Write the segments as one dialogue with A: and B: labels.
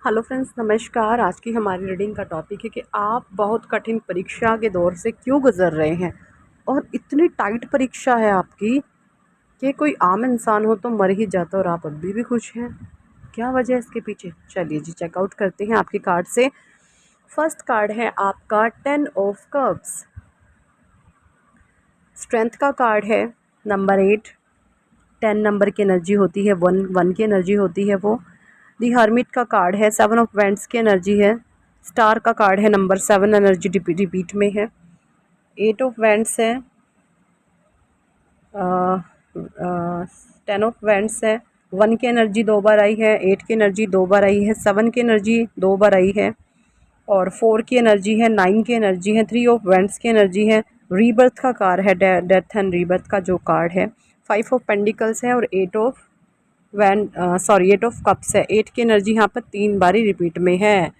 A: Hello friends, नमस्कार। आज की हमारी रीडिंग का टॉपिक है कि आप बहुत कठिन परीक्षा के दौर से क्यों गुजर रहे हैं और इतनी टाइट परीक्षा है आपकी कि कोई आम इंसान हो तो मर ही जाता और आप अभी भी खुश हैं। क्या वजह है इसके पीछे? चलिए जी, चेकआउट करते हैं आपके कार्ड से। फर्स्ट कार्ड है आपका 10 ऑफ कप्स। स्ट्रेंथ का कार्ड है, नंबर 8। 10 नंबर की एनर्जी होती है, वन की एनर्जी होती है वो। दी हर्मिट का कार्ड है, 7 ऑफ वेंट्स की एनर्जी है। स्टार का कार्ड है, नंबर 7 एनर्जी रिपीट में है। 8 ऑफ वेंट्स है, 10 ऑफ वेंट्स है। 1 की एनर्जी 2 बार आई है, 8 की एनर्जी 2 बार आई है, 7 की एनर्जी 2 बार आई है और 4 की एनर्जी है, 9 की एनर्जी है, 3 ऑफ वेंट्स की एनर्जी है। रीबर्थ का कार्ड है, डेथ एंड रीबर्थ का जो कार्ड है। 5 ऑफ पेंडिकल्स है और 8 ऑफ कप्स है। 8 की एनर्जी यहाँ पर 3 बारी रिपीट में है,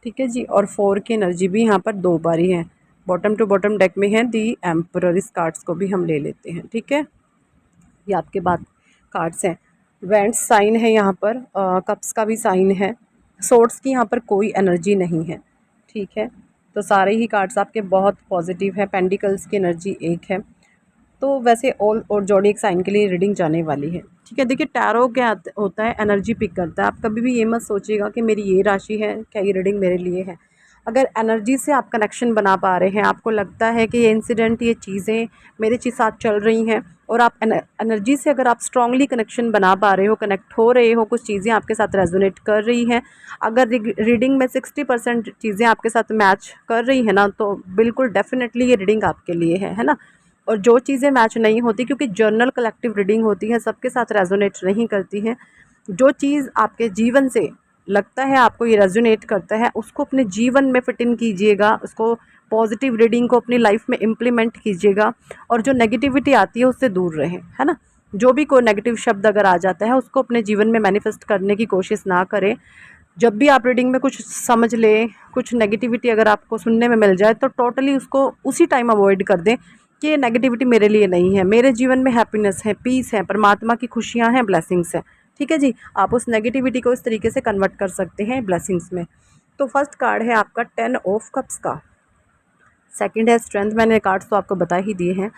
A: ठीक है जी। और 4 की एनर्जी भी यहाँ पर 2 बारी है। बॉटम टू बॉटम डेक में है दी एम्परर। इस कार्ड्स को भी हम ले लेते हैं, ठीक है। ये आपके बाद कार्ड्स हैं। वेंट्स साइन है यहाँ पर, कप्स का भी साइन है। सोर्ट्स की यहाँ पर कोई एनर्जी नहीं है, ठीक है। तो सारे ही कार्ड्स आपके बहुत पॉजिटिव है। पेंडिकल्स की एनर्जी 1 है। तो वैसे ऑल और जोडिएक साइन के लिए रीडिंग जाने वाली है, ठीक है। देखिए, टैरो क्या होता है, एनर्जी पिक करता है। आप कभी भी ये मत सोचिएगा कि मेरी ये राशि है, क्या ये रीडिंग मेरे लिए है। अगर एनर्जी से आप कनेक्शन बना पा रहे हैं, आपको लगता है कि ये इंसिडेंट, ये चीज़ें मेरे साथ चल रही हैं और आप एनर्जी से अगर आप स्ट्रांगली कनेक्शन बना पा रहे हो, कनेक्ट हो रहे हो, कुछ चीज़ें आपके साथ रेजोनेट कर रही हैं, अगर रीडिंग में 60% चीज़ें आपके साथ मैच कर रही हैं ना, तो बिल्कुल डेफिनेटली ये रीडिंग आपके लिए है ना। और जो चीज़ें मैच नहीं होती, क्योंकि जर्नल कलेक्टिव रीडिंग होती है, सबके साथ रेजोनेट नहीं करती हैं। जो चीज़ आपके जीवन से लगता है आपको ये रेजोनेट करता है, उसको अपने जीवन में फिट इन कीजिएगा, उसको पॉजिटिव रीडिंग को अपनी लाइफ में इम्प्लीमेंट कीजिएगा और जो नेगेटिविटी आती है उससे दूर रहें, है ना। जो भी कोई नेगेटिव शब्द अगर आ जाता है, उसको अपने जीवन में मैनिफेस्ट करने की कोशिश ना करें। जब भी आप रीडिंग में कुछ समझ लें, कुछ नेगेटिविटी अगर आपको सुनने में मिल जाए, तो टोटली उसको उसी टाइम अवॉइड कर दें कि ये नेगेटिविटी मेरे लिए नहीं है। मेरे जीवन में हैप्पीनेस है, पीस है, परमात्मा की खुशियाँ हैं, ब्लेसिंग्स हैं, ठीक है जी। आप उस नेगेटिविटी को इस तरीके से कन्वर्ट कर सकते हैं ब्लेसिंग्स में। तो फर्स्ट कार्ड है आपका 10 ऑफ कप्स का। सेकंड है स्ट्रेंथ। मैंने कार्ड्स तो आपको बता ही दिए हैं।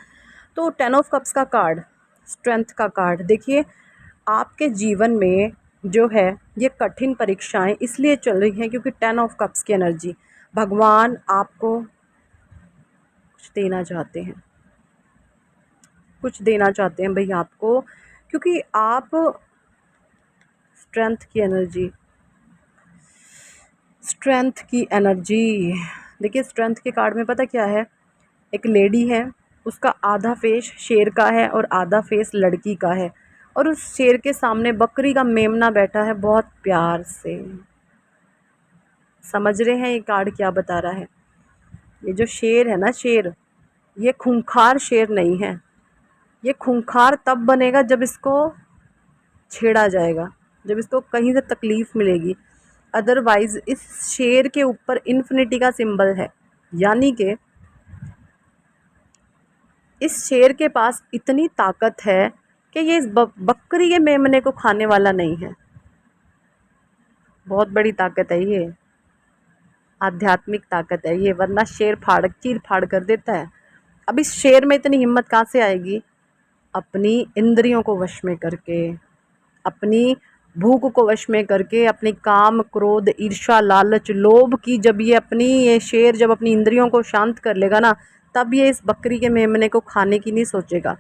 A: तो 10 ऑफ कप्स का कार्ड, स्ट्रेंथ का कार्ड। देखिए, आपके जीवन में जो है ये कठिन परीक्षाएं इसलिए चल रही हैं क्योंकि 10 ऑफ कप्स की एनर्जी, भगवान आपको कुछ देना चाहते हैं, कुछ देना चाहते हैं भाई आपको, क्योंकि आप स्ट्रेंथ की एनर्जी, स्ट्रेंथ की एनर्जी। देखिए, स्ट्रेंथ के कार्ड में पता क्या है, एक लेडी है, उसका आधा फेस शेर का है और आधा फेस लड़की का है और उस शेर के सामने बकरी का मेमना बैठा है बहुत प्यार से। समझ रहे हैं ये कार्ड क्या बता रहा है? ये जो शेर है ना, शेर, ये खूंखार शेर नहीं है। ये खूंखार तब बनेगा जब इसको छेड़ा जाएगा, जब इसको कहीं से तकलीफ़ मिलेगी। अदरवाइज़ इस शेर के ऊपर इन्फिनिटी का सिंबल है, यानी कि इस शेर के पास इतनी ताकत है कि ये इस बकरी के मेमने को खाने वाला नहीं है। बहुत बड़ी ताकत है ये, आध्यात्मिक ताकत है ये, वरना शेर चीर फाड़ कर देता है। अब इस शेर में इतनी हिम्मत कहाँ से आएगी? अपनी इंद्रियों को वश में करके, अपनी भूख को वश में करके, अपनी काम, क्रोध, ईर्ष्या, लालच, लोभ की जब ये शेर जब अपनी इंद्रियों को शांत कर लेगा ना, तब ये इस बकरी के मेमने को खाने की नहीं सोचेगा।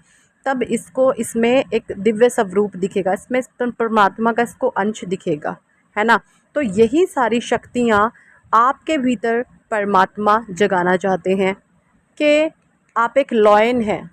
A: तब इसको इसमें एक दिव्य स्वरूप दिखेगा, इसमें परमात्मा का इसको अंश दिखेगा, है ना। तो यही सारी शक्तियाँ आपके भीतर परमात्मा जगाना चाहते हैं कि आप एक लॉयन हैं,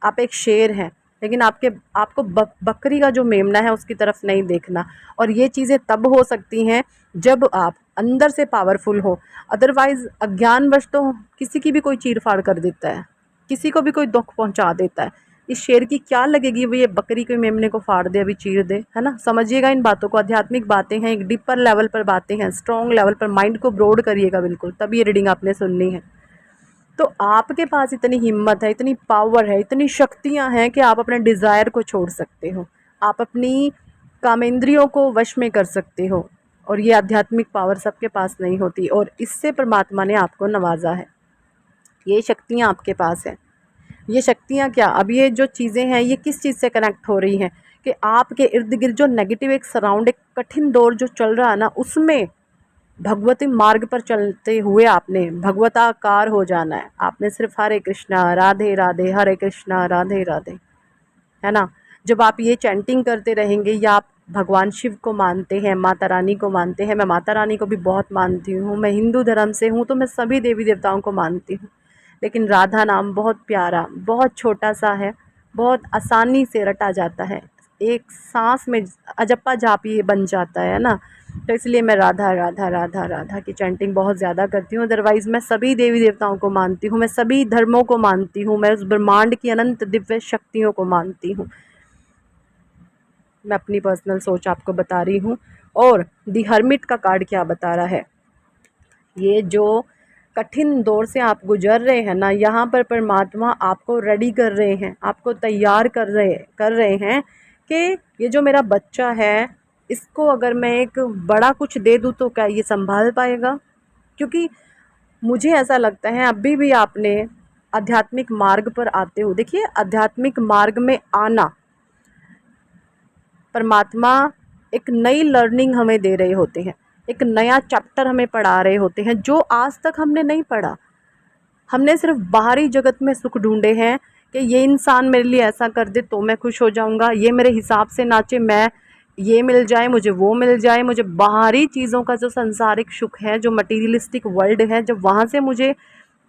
A: आप एक शेर हैं, लेकिन आपको बकरी का जो मेमना है उसकी तरफ नहीं देखना। और ये चीज़ें तब हो सकती हैं जब आप अंदर से पावरफुल हो। अदरवाइज़ अज्ञानवश तो किसी की भी कोई चीर फाड़ कर देता है, किसी को भी कोई दुख पहुंचा देता है। इस शेर की क्या लगेगी वो ये बकरी के मेमने को फाड़ दे, अभी चीर दे, है ना। समझिएगा इन बातों को, आध्यात्मिक बातें हैं, एक डीपर लेवल पर बातें हैं, स्ट्रॉन्ग लेवल पर माइंड को ब्रॉड करिएगा बिल्कुल, तब ये रीडिंग आपने सुननी है। तो आपके पास इतनी हिम्मत है, इतनी पावर है, इतनी शक्तियां हैं कि आप अपने डिज़ायर को छोड़ सकते हो, आप अपनी कामेंद्रियों को वश में कर सकते हो, और ये आध्यात्मिक पावर सबके पास नहीं होती, और इससे परमात्मा ने आपको नवाजा है। ये शक्तियाँ आपके पास हैं। ये शक्तियाँ क्या, अब ये जो चीज़ें हैं ये किस चीज़ से कनेक्ट हो रही हैं कि आपके इर्द गिर्द जो नेगेटिव एक सराउंड, एक कठिन दौर जो चल रहा है ना, उसमें भगवती मार्ग पर चलते हुए आपने भगवताकार हो जाना है। आपने सिर्फ हरे कृष्णा राधे राधे, हरे कृष्णा राधे राधे, है ना। जब आप ये चैंटिंग करते रहेंगे, या आप भगवान शिव को मानते हैं, माता रानी को मानते हैं, मैं माता रानी को भी बहुत मानती हूँ, मैं हिंदू धर्म से हूँ तो मैं सभी देवी देवताओं को मानती हूँ, लेकिन राधा नाम बहुत प्यारा, बहुत छोटा सा है, बहुत आसानी से रटा जाता है, एक सांस में अजप्पा जाप ये बन जाता है ना। तो इसलिए मैं राधा राधा राधा राधा की चैंटिंग बहुत ज़्यादा करती हूँ। अदरवाइज़ मैं सभी देवी देवताओं को मानती हूँ, मैं सभी धर्मों को मानती हूँ, मैं उस ब्रह्मांड की अनंत दिव्य शक्तियों को मानती हूँ। मैं अपनी पर्सनल सोच आपको बता रही हूँ। और दी हर्मिट का कार्ड क्या बता रहा है, ये जो कठिन दौर से आप गुजर रहे हैं ना, यहाँ पर परमात्मा आपको रेडी कर रहे हैं, आपको तैयार कर रहे हैं कि ये जो मेरा बच्चा है, इसको अगर मैं एक बड़ा कुछ दे दूँ तो क्या ये संभाल पाएगा। क्योंकि मुझे ऐसा लगता है अभी भी आपने आध्यात्मिक मार्ग पर आते हो, देखिए आध्यात्मिक मार्ग में आना, परमात्मा एक नई लर्निंग हमें दे रहे होते हैं, एक नया चैप्टर हमें पढ़ा रहे होते हैं जो आज तक हमने नहीं पढ़ा। हमने सिर्फ बाहरी जगत में सुख ढूंढे हैं कि ये इंसान मेरे लिए ऐसा कर दे तो मैं खुश हो जाऊंगा, ये मेरे हिसाब से नाचे, मैं ये मिल जाए मुझे, वो मिल जाए मुझे, बाहरी चीज़ों का जो संसारिक सुख है, जो मटीरियलिस्टिक वर्ल्ड है, जब वहाँ से मुझे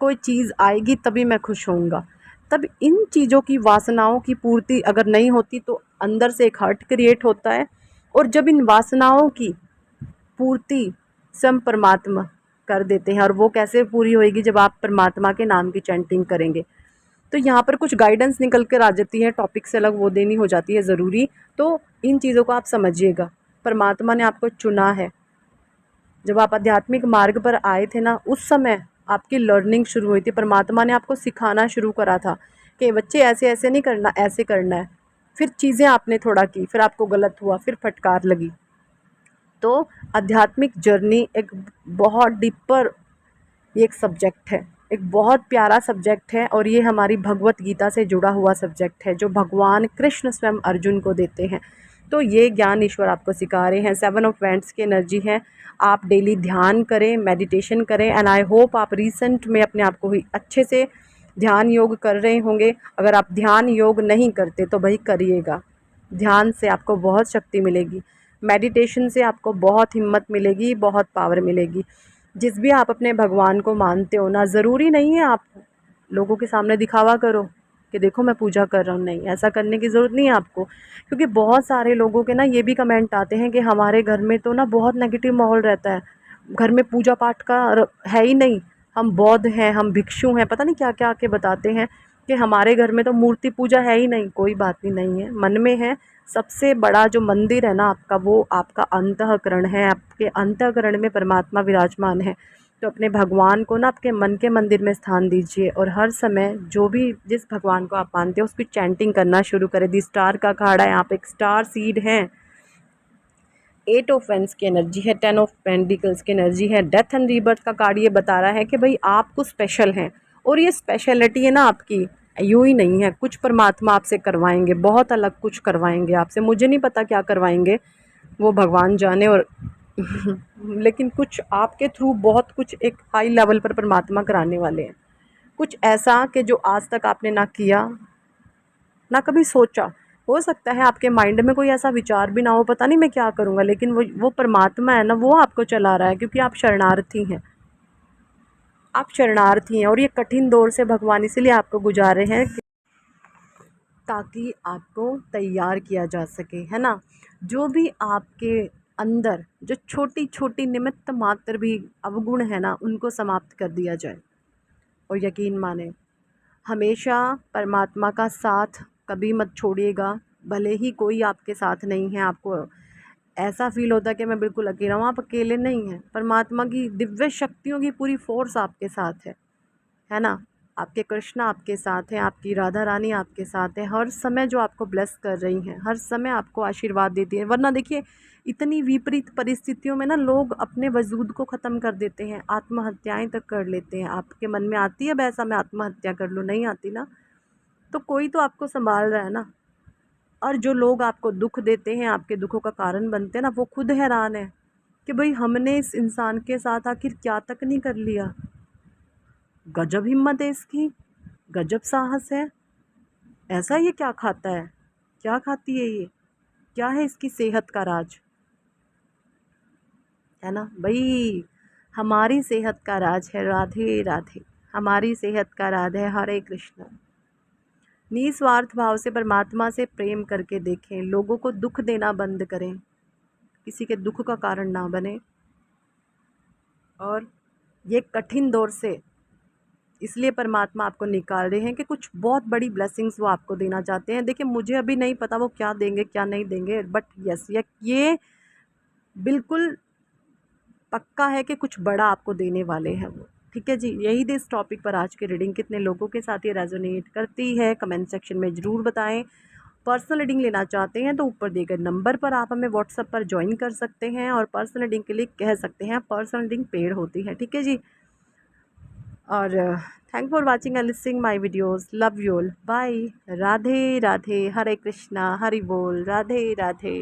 A: कोई चीज़ आएगी तभी मैं खुश होऊंगा। तब इन चीज़ों की वासनाओं की पूर्ति अगर नहीं होती तो अंदर से एक हर्ट क्रिएट होता है, और जब इन वासनाओं की पूर्ति स्वयं परमात्मा कर देते हैं, और वो कैसे पूरी होएगी, जब आप परमात्मा के नाम की चैंटिंग करेंगे। तो यहाँ पर कुछ गाइडेंस निकल कर आ जाती है, टॉपिक से अलग वो देनी हो जाती है ज़रूरी। तो इन चीज़ों को आप समझिएगा, परमात्मा ने आपको चुना है। जब आप आध्यात्मिक मार्ग पर आए थे ना, उस समय आपकी लर्निंग शुरू हुई थी, परमात्मा ने आपको सिखाना शुरू करा था कि बच्चे ऐसे ऐसे नहीं करना, ऐसे करना है। फिर चीज़ें आपने थोड़ा की, फिर आपको गलत हुआ, फिर फटकार लगी। तो आध्यात्मिक जर्नी एक बहुत डीपर, ये एक सब्जेक्ट है, एक बहुत प्यारा सब्जेक्ट है, और ये हमारी भगवत गीता से जुड़ा हुआ सब्जेक्ट है जो भगवान कृष्ण स्वयं अर्जुन को देते हैं। तो ये ज्ञान ईश्वर आपको सिखा रहे हैं। 7 ऑफ वैंड्स की एनर्जी है। आप डेली ध्यान करें, मेडिटेशन करें, एंड आई होप आप रिसेंट में अपने आप को ही अच्छे से ध्यान योग कर रहे होंगे। अगर आप ध्यान योग नहीं करते तो भाई करिएगा। ध्यान से आपको बहुत शक्ति मिलेगी, मेडिटेशन से आपको बहुत हिम्मत मिलेगी, बहुत पावर मिलेगी। जिस भी आप अपने भगवान को मानते हो ना, ज़रूरी नहीं है आप लोगों के सामने दिखावा करो कि देखो मैं पूजा कर रहा हूँ, नहीं, ऐसा करने की ज़रूरत नहीं है आपको। क्योंकि बहुत सारे लोगों के ना ये भी कमेंट आते हैं कि हमारे घर में तो ना बहुत नेगेटिव माहौल रहता है, घर में पूजा पाठ का है ही नहीं, हम बौद्ध हैं, हम भिक्षु हैं, पता नहीं क्या क्या आके बताते हैं कि हमारे घर में तो मूर्ति पूजा है ही नहीं। कोई बात नहीं है, मन में है। सबसे बड़ा जो मंदिर है ना आपका, वो आपका अंतःकरण है। आपके अंतःकरण में परमात्मा विराजमान है। तो अपने भगवान को ना आपके मन के मंदिर में स्थान दीजिए, और हर समय जो भी जिस भगवान को आप मानते हो उसकी चैंटिंग करना शुरू करें। दी स्टार का अखाड़ा है, यहाँ पे एक स्टार सीड है। 8 ऑफ वैंड्स की एनर्जी है, 10 ऑफ पेंटिकल्स की एनर्जी है। डेथ एंड रीबर्थ का कार्ड ये बता रहा है कि भाई आप कुछ स्पेशल हैं, और ये स्पेशलिटी है ना आपकी यूँ ही नहीं है, कुछ परमात्मा आपसे करवाएंगे, बहुत अलग कुछ करवाएंगे आपसे। मुझे नहीं पता क्या करवाएंगे, वो भगवान जाने। और लेकिन कुछ आपके थ्रू बहुत कुछ एक हाई लेवल पर परमात्मा कराने वाले हैं, कुछ ऐसा कि जो आज तक आपने ना किया ना कभी सोचा। हो सकता है आपके माइंड में कोई ऐसा विचार भी ना हो, पता नहीं मैं क्या करूँगा, लेकिन वो परमात्मा है ना, वो आपको चला रहा है, क्योंकि आप शरणार्थी हैं। आप शरणार्थी हैं, और ये कठिन दौर से भगवान इसीलिए आपको गुजार रहे हैं ताकि आपको तैयार किया जा सके, है ना। जो भी आपके अंदर जो छोटी छोटी निमित्त मात्र भी अवगुण है ना, उनको समाप्त कर दिया जाए। और यकीन माने, हमेशा परमात्मा का साथ कभी मत छोड़िएगा। भले ही कोई आपके साथ नहीं है, आपको ऐसा फील होता है कि मैं बिल्कुल अकेला हूँ, आप अकेले नहीं हैं। परमात्मा की दिव्य शक्तियों की पूरी फोर्स आपके साथ है ना। आपके कृष्ण आपके साथ हैं, आपकी राधा रानी आपके साथ है, हर समय जो आपको ब्लेस कर रही हैं, हर समय आपको आशीर्वाद देती है। वरना देखिए इतनी विपरीत परिस्थितियों में ना लोग अपने वजूद को ख़त्म कर देते हैं, आत्महत्याएं तक कर लेते हैं। आपके मन में आती है वैसा मैं आत्महत्या कर लूँ? नहीं आती ना। तो कोई तो आपको संभाल रहा है ना। और जो लोग आपको दुख देते हैं, आपके दुखों का कारण बनते हैं ना, वो खुद हैरान है कि भाई हमने इस इंसान के साथ आखिर क्या तक नहीं कर लिया। गजब हिम्मत है इसकी, गजब साहस है। ऐसा ये क्या खाता है, क्या खाती है ये, क्या है इसकी सेहत का राज, है ना भाई। हमारी सेहत का राज है राधे राधे, हमारी सेहत का राज है हरे कृष्ण। निस्वार्थ भाव से परमात्मा से प्रेम करके देखें, लोगों को दुख देना बंद करें, किसी के दुख का कारण ना बने। और ये कठिन दौर से इसलिए परमात्मा आपको निकाल रहे हैं कि कुछ बहुत बड़ी ब्लेसिंग्स वो आपको देना चाहते हैं। देखिए मुझे अभी नहीं पता वो क्या देंगे क्या नहीं देंगे, बट यस ये बिल्कुल पक्का है कि कुछ बड़ा आपको देने वाले हैं वो। ठीक है जी, यही थी इस टॉपिक पर आज की रीडिंग। कितने लोगों के साथ ये रेजोनेट करती है कमेंट सेक्शन में ज़रूर बताएं। पर्सनल रीडिंग लेना चाहते हैं तो ऊपर दिए गए नंबर पर आप हमें व्हाट्सएप पर ज्वाइन कर सकते हैं और पर्सनल रीडिंग के लिए कह सकते हैं। पर्सनल रीडिंग पेड होती है, ठीक है जी। और thank for watching and listening my videos, love you all, bye, Radhe Radhe, Hare Krishna, Hari बोल, राधे राधे।